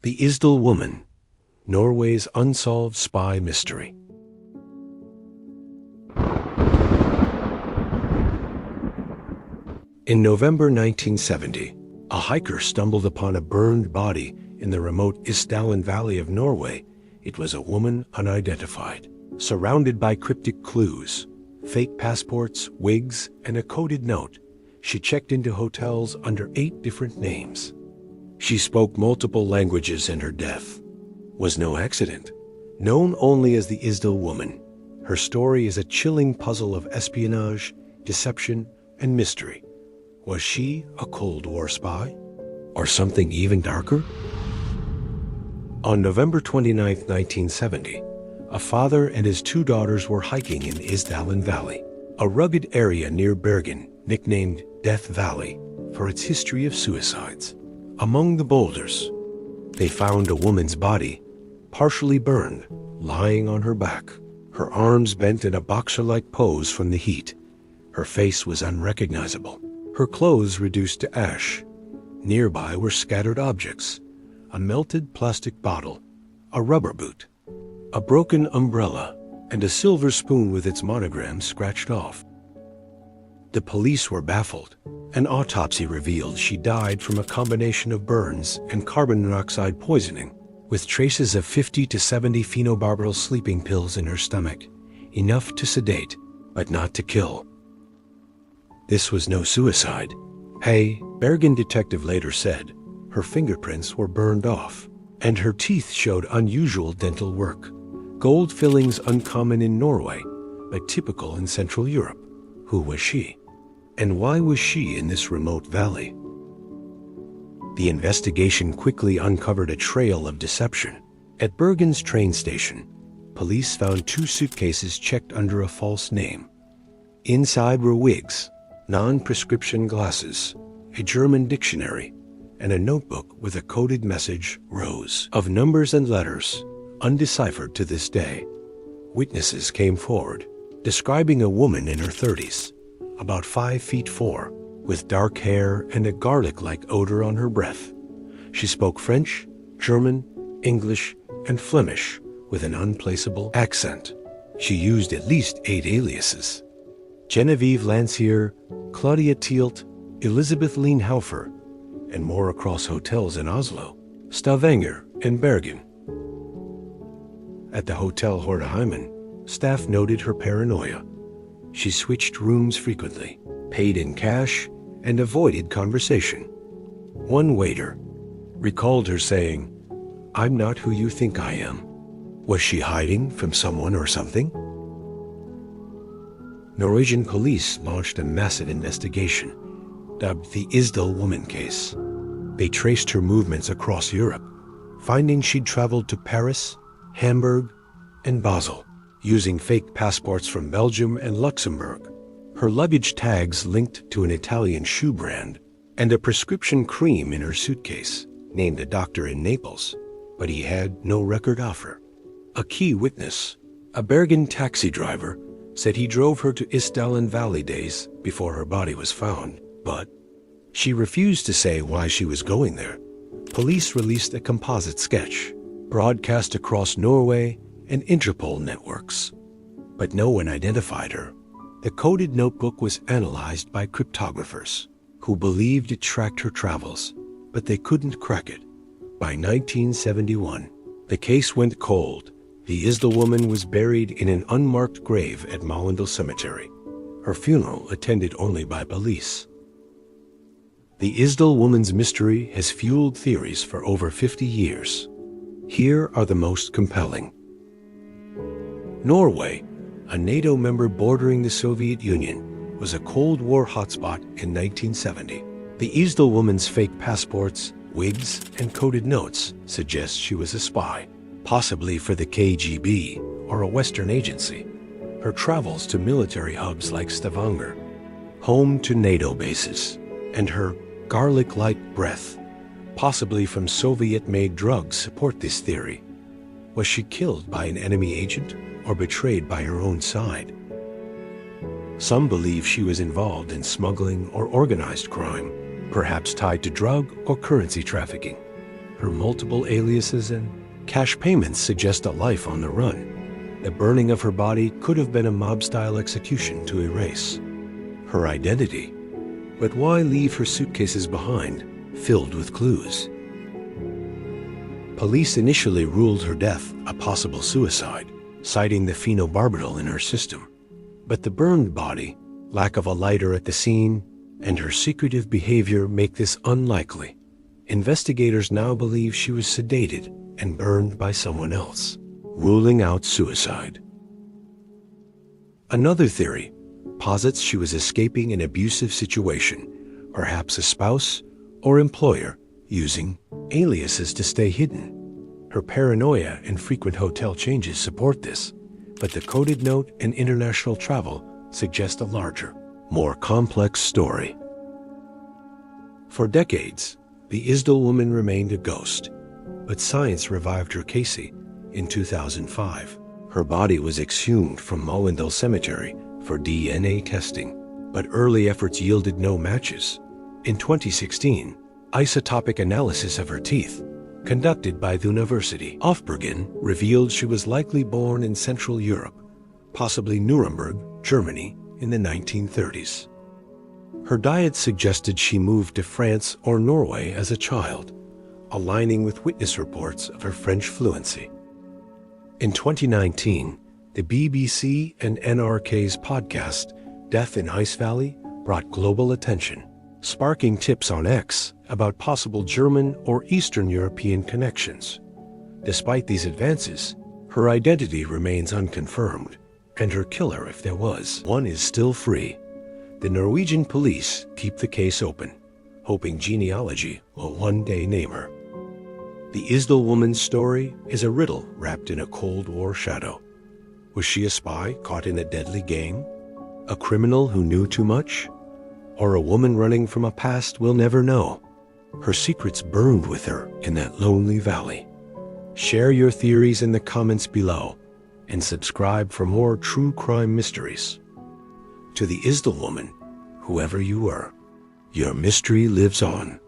The Isdal Woman, Norway's unsolved spy mystery. In November 1970, a hiker stumbled upon a burned body in the remote Isdalen Valley of Norway. It was a woman unidentified, surrounded by cryptic clues, fake passports, wigs, and a coded note. She checked into hotels under 8 different names. She spoke multiple languages, and her death was no accident. Known only as the Isdal Woman, her story is a chilling puzzle of espionage, deception, and mystery. Was she a Cold War spy? Or something even darker? On November 29, 1970, a father and his 2 daughters were hiking in Isdalen Valley, a rugged area near Bergen, nicknamed Death Valley for its history of suicides. Among the boulders, they found a woman's body, partially burned, lying on her back, her arms bent in a boxer-like pose from the heat. Her face was unrecognizable, her clothes reduced to ash. Nearby were scattered objects: a melted plastic bottle, a rubber boot, a broken umbrella, and a silver spoon with its monogram scratched off. The police were baffled. An autopsy revealed she died from a combination of burns and carbon monoxide poisoning, with traces of 50 to 70 phenobarbital sleeping pills in her stomach, enough to sedate, but not to kill. This was no suicide. A Bergen detective later said her fingerprints were burned off, and her teeth showed unusual dental work. Gold fillings uncommon in Norway, but typical in Central Europe. Who was she? And why was she in this remote valley? The investigation quickly uncovered a trail of deception. At Bergen's train station, police found 2 suitcases checked under a false name. Inside were wigs, non-prescription glasses, a German dictionary, and a notebook with a coded message, rows of numbers and letters, undeciphered to this day. Witnesses came forward, describing a woman in her 30s, about 5'4", with dark hair and a garlic-like odor on her breath. She spoke French, German, English, and Flemish with an unplaceable accent. She used at least 8 aliases: Genevieve Lancier, Claudia Tielt, Elizabeth Leenhaufer, and more across hotels in Oslo, Stavanger, and Bergen. At the Hotel Hordeheimen, staff noted her paranoia. She switched rooms frequently, paid in cash, and avoided conversation. One waiter recalled her saying, "I'm not who you think I am." Was she hiding from someone or something? Norwegian police launched a massive investigation, dubbed the Isdal Woman case. They traced her movements across Europe, finding she'd traveled to Paris, Hamburg, and Basel, using fake passports from Belgium and Luxembourg. Her luggage tags linked to an Italian shoe brand, and a prescription cream in her suitcase, named a doctor in Naples, but he had no record of her. A key witness, a Bergen taxi driver, said he drove her to Isdalen Valley days before her body was found, but she refused to say why she was going there. Police released a composite sketch, broadcast across Norway and Interpol networks, but no one identified her. The coded notebook was analyzed by cryptographers, who believed it tracked her travels, but they couldn't crack it. By 1971, the case went cold. The Isdal Woman was buried in an unmarked grave at Mollendal Cemetery, her funeral attended only by police. The Isdal Woman's mystery has fueled theories for over 50 years. Here are the most compelling. Norway, a NATO member bordering the Soviet Union, was a Cold War hotspot in 1970. The Isdal Woman's fake passports, wigs, and coded notes suggest she was a spy, possibly for the KGB or a Western agency. Her travels to military hubs like Stavanger, home to NATO bases, and her garlic-like breath, possibly from Soviet-made drugs, support this theory. Was she killed by an enemy agent or betrayed by her own side? Some believe she was involved in smuggling or organized crime, perhaps tied to drug or currency trafficking. her multiple aliases and cash payments suggest a life on the run. The burning of her body could have been a mob-style execution to erase her identity. But why leave her suitcases behind, filled with clues? Police initially ruled her death a possible suicide, citing the phenobarbital in her system. But the burned body, lack of a lighter at the scene, and her secretive behavior make this unlikely. Investigators now believe she was sedated and burned by someone else, ruling out suicide. Another theory posits she was escaping an abusive situation, perhaps a spouse or employer using aliases to stay hidden. Her paranoia and frequent hotel changes support this, but the coded note and international travel suggest a larger, more complex story. For decades, the Isdal Woman remained a ghost, but science revived her case in 2005. Her body was exhumed from Mowendal Cemetery for DNA testing, but early efforts yielded no matches. In 2016, isotopic analysis of her teeth, conducted by the University of Bergen, revealed she was likely born in Central Europe, possibly Nuremberg, Germany, in the 1930s. Her diet suggested she moved to France or Norway as a child, aligning with witness reports of her French fluency. In 2019, the BBC and NRK's podcast, Death in Ice Valley, brought global attention, sparking tips on X about possible German or Eastern European connections. Despite these advances, her identity remains unconfirmed, and her killer, if there was one, is still free. The Norwegian police keep the case open, hoping genealogy will one day name her. The Isdal Woman's story is a riddle wrapped in a Cold War shadow. Was she a spy caught in a deadly game? A criminal who knew too much? Or a woman running from a past we'll never know? Her secrets burned with her in that lonely valley. Share your theories in the comments below and subscribe for more true crime mysteries. To the Isdal Woman, whoever you were, your mystery lives on.